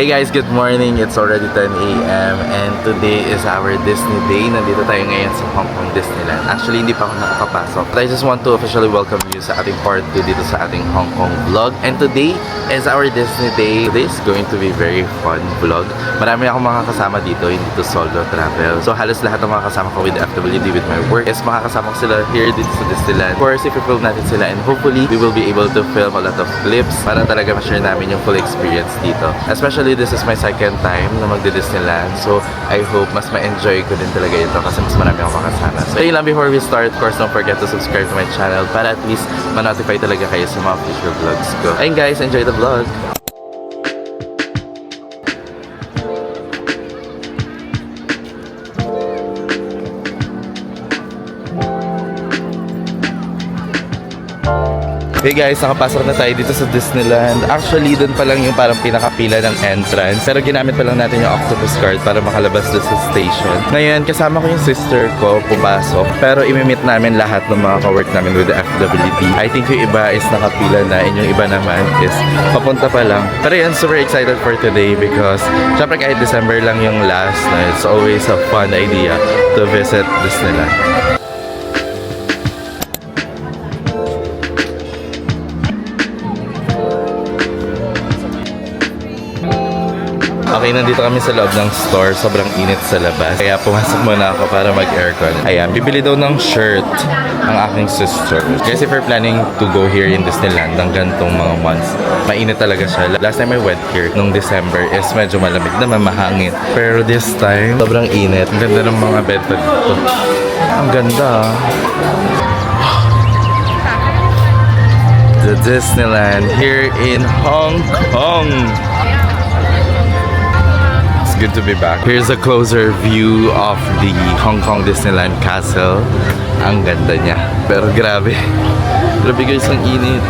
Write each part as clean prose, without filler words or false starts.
Hey guys, good morning. It's already 10 a.m. and today is our Disney Day. Nandito tayo ngayon sa Hong Kong Disneyland. Actually, hindi pa ako nakakapasok. But I just want to officially welcome you sa ating part 2 dito sa ating Hong Kong vlog. And today is our Disney Day. Today is going to be very fun vlog. Marami akong mga kasama dito, hindi to solo travel. So halos lahat ng mga kasama ko with FWD with my work is makakasama ko sila here dito sa Disneyland. Of course, i-film natin sila and hopefully we will be able to film a lot of clips para talaga ma-share namin yung full experience dito. Especially this is my second time na magdi-Disneyland. So I hope mas ma-enjoy ko din talaga ito kasi mas marami akong makasama. So yun lang, before we start, of course, don't forget to subscribe to my channel para at least ma-notify talaga kayo sa mga future vlogs ko. Ayun guys, enjoy the vlog! Hey guys, nakapasok na tayo dito sa Disneyland. Actually, dun pa lang yung parang pinakapila ng entrance. Pero ginamit pa lang natin yung octopus card para makalabas doon sa station. Ngayon, kasama ko yung sister ko, pumasok. Pero imimit namin lahat ng mga ka-work namin with the FWD. I think yung iba is nakapila na and yung iba naman is papunta pa lang. Pero yan, super excited for today because syempre kahit December lang yung last na it's always a fun idea to visit Disneyland. Okay, nandito kami sa loob ng store. Sobrang init sa labas. Kaya pumasok muna ako para mag-aircon. Ayan, bibili daw ng shirt ang aking sister. Kasi if we're planning to go here in Disneyland ng gantong mga months, mainit talaga siya. Last time I went here, nung December, is medyo malamig naman, mahangin. Pero this time, sobrang init. Ang ganda ng mga bed dito. Ang ganda. The Disneyland here in Hong Kong. Good to be back. Here's a closer view of the Hong Kong Disneyland Castle. Ang ganda niya. Pero grabe. Grabe guys, ang init.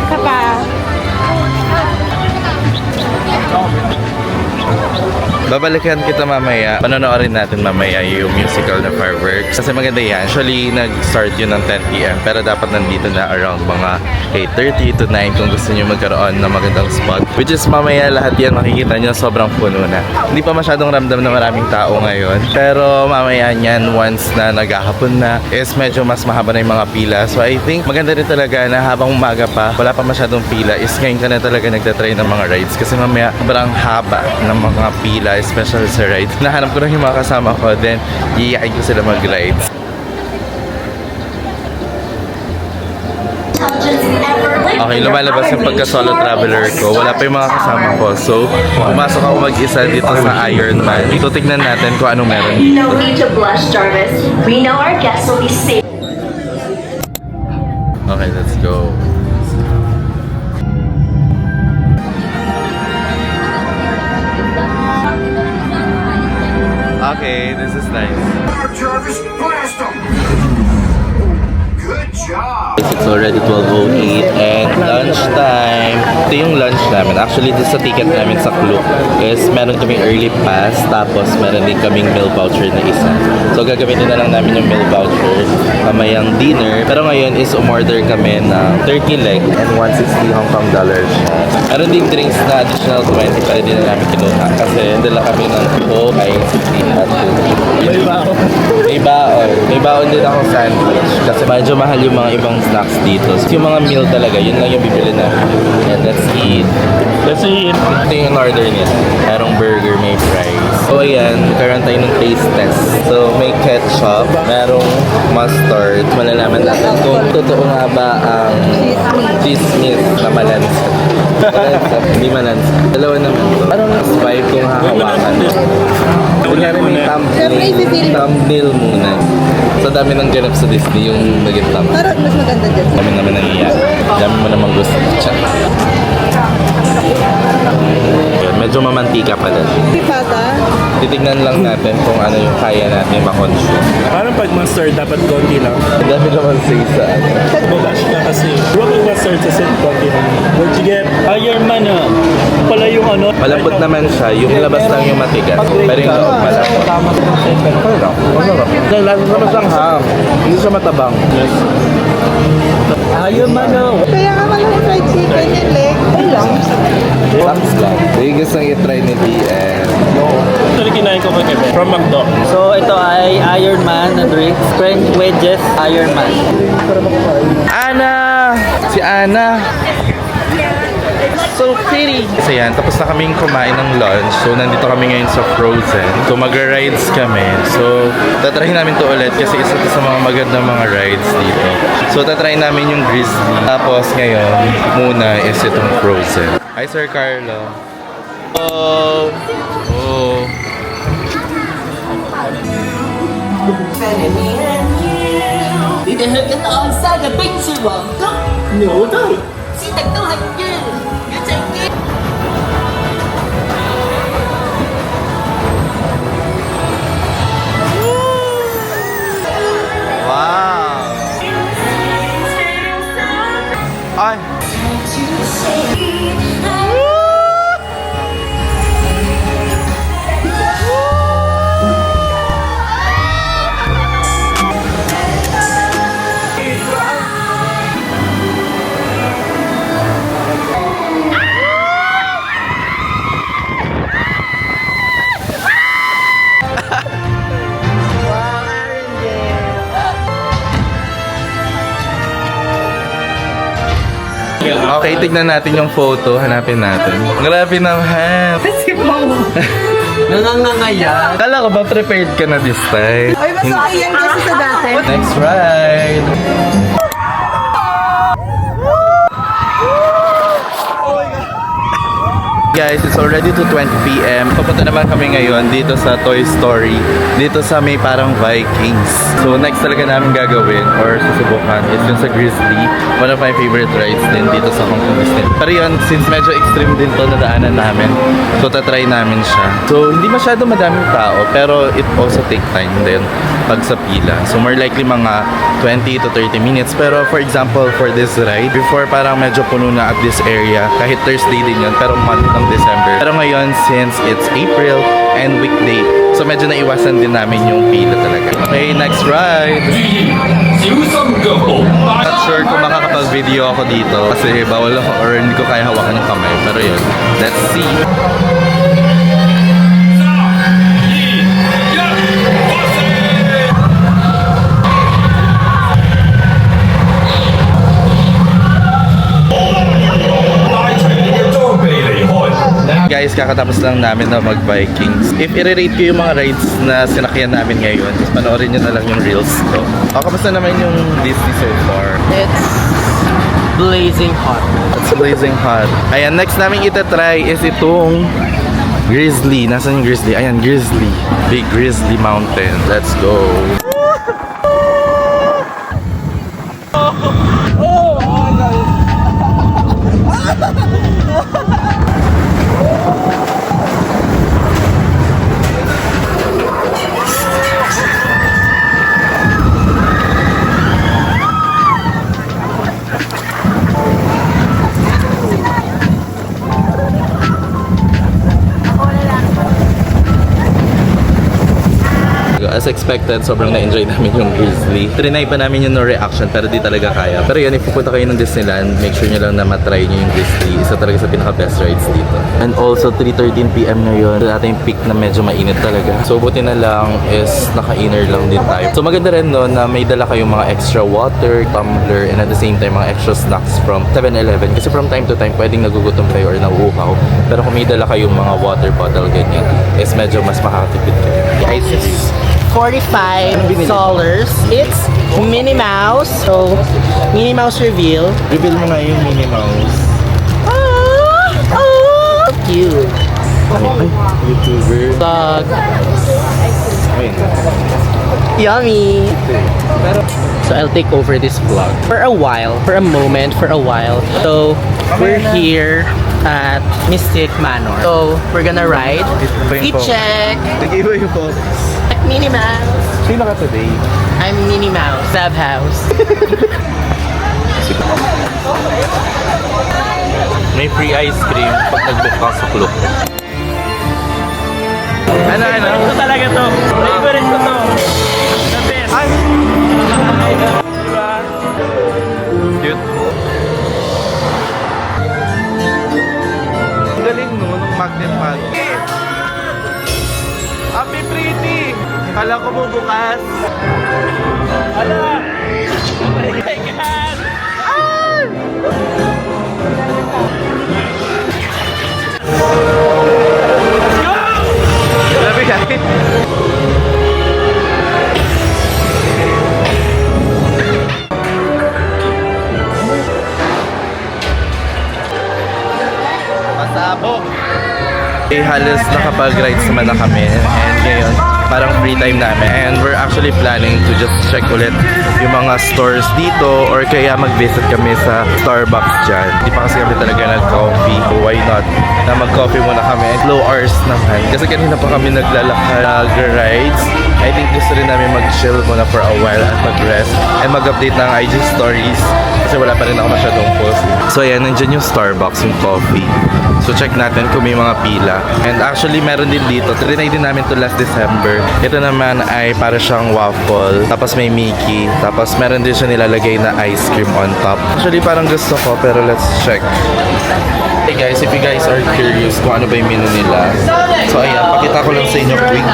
Babalikan kita mamaya. Panonoodin natin mamaya yung musical na fireworks. Kasi maganda yan. Actually, nag-start yun ng 10 p.m. Pero dapat nandito na around mga 8:30 to 9 kung gusto nyo magkaroon ng magandang spot. Which is mamaya lahat yan makikita nyo sobrang puno na. Hindi pa masyadong ramdam na maraming tao ngayon. Pero mamaya yan, once na naghahapon na, is medyo mas mahaba na yung mga pila. So I think maganda rin talaga na habang umaga pa, wala pa masyadong pila, is ngayon ka na talaga nagtatry ng mga rides. Kasi mamaya sobrang haba ng mga pila, especially sa rides. Nahanap ko lang yung mga kasama ko, then iyayain ko sila mag-rides. Okay, lumalabas yung pagka-solo traveler ko. Wala pa yung mga kasama ko. So, pumasok ako mag-isa dito sa Iron Man. So, tignan natin kung anong meron dito. No need to blush, Jarvis. We know our guests will be safe. Okay, let's go. Okay, this is nice. Jarvis, blast him! Good job! It's already 12:08 and lunchtime. Ito yung lunch namin. Actually, dito sa ticket namin sa Klook is meron kaming early pass, tapos meron din kaming meal voucher na isa. So, gagamitin na lang namin yung meal voucher kamayang dinner. Pero ngayon is umorder kami ng turkey leg and 160 Hong Kong dollars. Meron din drinks na additional 20 para din na namin kinuha. Kasi dala kami ng Coke, ice tea, at may baon. May baon din ako sandwich. Kasi medyo mahal yung mga ibang snacks dito. So, yung mga meal talaga, yun lang yung bibili namin. And let's eat. Let's eat. Ito yung order niya. Merong burger, may fries. So ayan, karoon tayo ng taste test. So may ketchup, merong mustard. Malalaman natin kung totoo nga ba ang chismis na malansa. Malansa, hindi malansa. Dalawa naman to. Parang spike kung hahawakan. Kunyari may thumbnail muna. Sa dami ng ganap sa Disney yung naging thumbnail. Parang mas maganda dyan. Dami naman nangyayari. Dami mo namang gusto. Medyo mamantika pa din. Pipata? Titignan lang natin kung ano yung kaya natin makonsume. Parang pag mustard, dapat konti lang. Ang dami naman sa isa. Babash ka kasi. Huwag yung mustard sa set, konti lang. Where'd you get? Iron Man ah. Pala yung ano. Malambot naman siya. Yung labas lang yung matigas. Pero yung loob malambot. Dahil lalo naman siyang ham. Hindi siya matabang. Iron Man ah. Kaya nga malang fried chicken yung leg. Ay lang. Thanks lang. Yung gusto nang i-try ni DM. Iron Man na drinks. French wedges, Iron Man. Ana! Si Ana! So pretty! So yan, tapos na kaming kumain ng lunch. So nandito kami ngayon sa Frozen. So mag-rides kami. So tatry namin to ulit kasi isa to sa mga magandang mga rides dito. So tatry namin yung Grizzly. Tapos ngayon, muna is itong Frozen. Hi Sir Carlo. Oh! Oh! 你哋向緊岸山嘅冰雪皇宮，我都係，斯迪都係嘅，要正嘅。Wow! Ay! Okay, tignan natin yung photo. Hanapin natin. Grabe naman. Nangangangaya. Kala ko ba prepared ka na this time? Ay, mas okay yan kasi sa dati. Next ride. Guys, it's already to 20 p.m. Papunta naman kami ngayon dito sa Toy Story. Dito sa may parang Vikings. So next talaga namin gagawin or susubukan is yung sa Grizzly. One of my favorite rides din dito sa Hong Kong Disney. Pero yun, since medyo extreme din to na daanan namin, so tatry namin siya. So hindi masyado madaming tao, pero it also take time din pag sa pila. So more likely mga 20 to 30 minutes. Pero for example, for this ride, before parang medyo puno na at this area, kahit Thursday din yun, pero month ng December. Pero ngayon, since it's April and weekday, so medyo naiwasan din namin yung pila talaga. Okay, next ride! Not sure kung makakapag-video ako dito kasi bawal ako or hindi ko kaya hawakan yung kamay. Pero yun, let's see! Guys, kakatapos lang namin na mag-Vikings. If i-rate ko yung mga rides na sinakyan namin ngayon, panoorin nyo na lang yung reels ko. O, kamusta naman yung Disney so far? It's blazing hot. It's blazing hot. Ayan, next namin itatry is itong Grizzly. Nasaan yung Grizzly? Ayan, Grizzly. Big Grizzly Mountain. Let's go. As expected, sobrang na-enjoy namin yung Grizzly. Trinay pa namin yung no reaction pero di talaga kaya. Pero yun, if pupunta kayo ng Disneyland, make sure nyo lang na matry nyo yung Grizzly. Isa talaga sa pinaka-best rides dito. And also, 3:13 p.m. ngayon. Ito natin yung peak na medyo mainit talaga. So, buti na lang is naka-inner lang din tayo. So, maganda rin no, na may dala kayong mga extra water, tumbler, and at the same time, mga extra snacks from 7-Eleven. Kasi from time to time, pwedeng nagugutom kayo or nauuhaw. Pero kung may dala kayong mga water bottle, ganyan, is medyo mas makakatipid kayo. Guys, $45. It's Minnie Mouse. So, Minnie Mouse reveal. reveal mo nga yung Minnie Mouse. Oh, cute. Ay, YouTuber. Vlog. Ayun. Yummy. So, I'll take over this vlog. For a while, for a moment, for a while. So, we're here at Mystic Manor. So, we're gonna ride. Feet check. Nag-iba yung focus. Minnie Mouse. Sino ka today? I'm Minnie Mouse. Sab House. May free ice cream pag nag-book ka sa Klook. Ano? Ito talaga to. Favorite ko to. The best. Ay! Diba? Cute. Galing no, nung magnet. Happy pretty! Kala ko bubukas. Ala! Oh my God! Grabe guys. Pasabog. Halos nakapag-rides naman na kami and ngayon parang free time namin and we're actually planning to just check ulit yung mga stores dito or kaya mag-visit kami sa Starbucks dyan. Hindi pa kasi kami talaga nag-coffee, so why not na mag-coffee muna kami and low hours naman kasi kanina pa kami naglalakad rides. I think gusto rin namin mag-chill muna for a while at mag-rest and mag-update ng IG stories kasi wala pa rin ako masyadong post. So ayan, nandyan yung Starbucks, yung coffee. So check natin kung may mga pila. And actually meron din dito. Trinay din namin to last December. Ito naman ay para siyang waffle. Tapos may Mickey. Tapos meron din siya nilalagay na ice cream on top. Actually parang gusto ko pero let's check. Hey guys, if you guys are curious kung ano ba yung menu nila. So ayan, pakita ko lang sa inyo quick.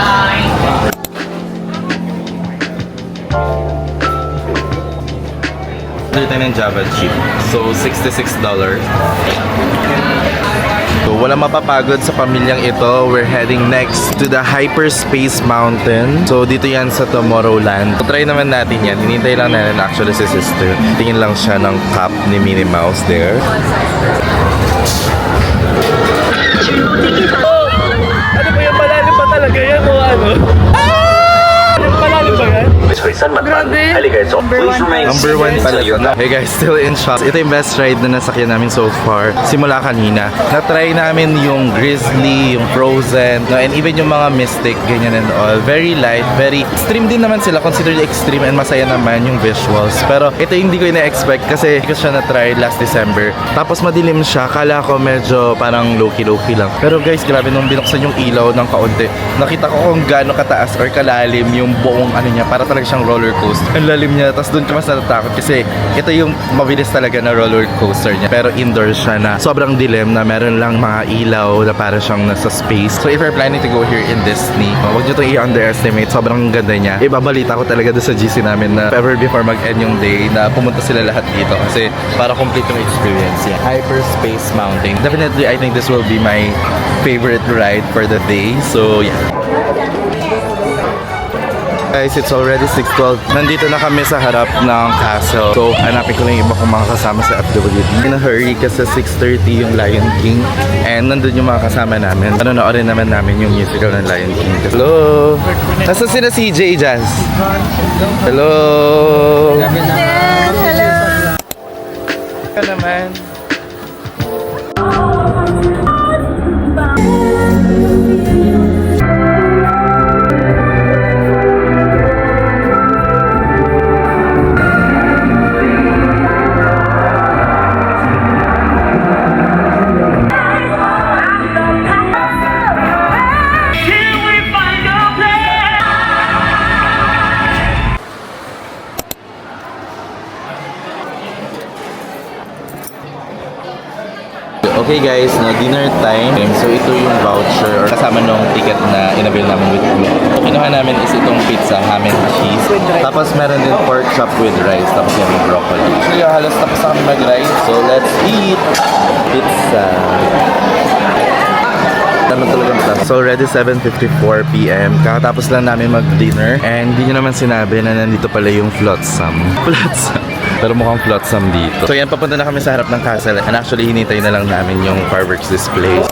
Tayo ng Java chip. So, $66. So, wala mapapagod sa pamilyang ito. We're heading next to the Hyperspace Mountain. So, dito yan sa Tomorrowland. So, try naman natin yan. Hinintay lang natin actually si sister. Tingin lang siya ng cup ni Minnie Mouse there. Ano ba yung malalim pa talaga yan o ano? Malalim ba yan? Grabe. Number one pala ito. Hey guys, still in shock. Ito yung best ride na nasakyan namin so far. Simula kanina. Na-try namin yung Grizzly, yung Frozen, no, and even yung mga Mystic, ganyan and all. Very light, very extreme din naman sila. Considered extreme and masaya naman yung visuals. Pero ito hindi ko ina-expect kasi ko siya na-try last December. Tapos madilim siya. Kala ko medyo parang low-key lang. Pero guys, grabe nung binuksan yung ilaw ng kaunti. Nakita ko kung gaano kataas or kalalim yung buong ano niya. Para talaga siyang roller coaster. Ang lalim niya. Tapos doon ka mas natatakot kasi ito yung mabilis talaga na roller coaster niya. Pero indoor siya na sobrang dilim na meron lang mga ilaw na para siyang nasa space. So if you're planning to go here in Disney, huwag nyo itong i-underestimate. Sobrang ganda niya. Ibabalita ko talaga doon sa GC namin na ever before mag-end yung day na pumunta sila lahat dito kasi para complete yung experience. Yeah. Hyperspace Mountain. Definitely, I think this will be my favorite ride for the day. So yeah. Guys, it's already 6:12. Nandito na kami sa harap ng castle. So, hanapin ko lang yung iba kong mga kasama sa FWD. In a hurry kasi 6:30 yung Lion King. And nandun yung mga kasama namin. Panonoorin naman namin yung musical ng Lion King. Hello! Nasaan sila CJ Jazz? Hello! Hello. Ka naman. Okay guys, no, dinner time. So ito yung voucher or kasama nung ticket na inabil namin with Globe. So kinuha namin is itong pizza, ham and cheese. Tapos meron din pork chop with rice. Tapos yung broccoli. So halos tapos na kami mag-rice. So let's eat pizza. So already 7:54 PM. Kakatapos lang namin mag-dinner. And hindi nyo naman sinabi na nandito pala yung flotsam. Flotsam. Pero mukhang flotsam dito. So yan, papunta na kami sa harap ng castle. And actually, hinintay na lang namin yung fireworks display.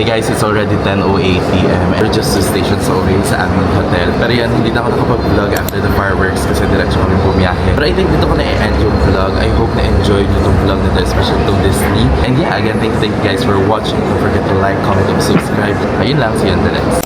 Hey guys, it's already 10:08 p.m. We're just 2 stations away sa aming hotel. Pero yan, hindi na ako nakapag-vlog after the fireworks kasi diretso kami bumiyahe. But I think dito ko na-end yung vlog. I hope na-enjoy nyo itong vlog nito, especially itong Disney. And yeah, again, thank you guys for watching. Don't forget to like, comment, and subscribe. Ayun lang, see you on the next.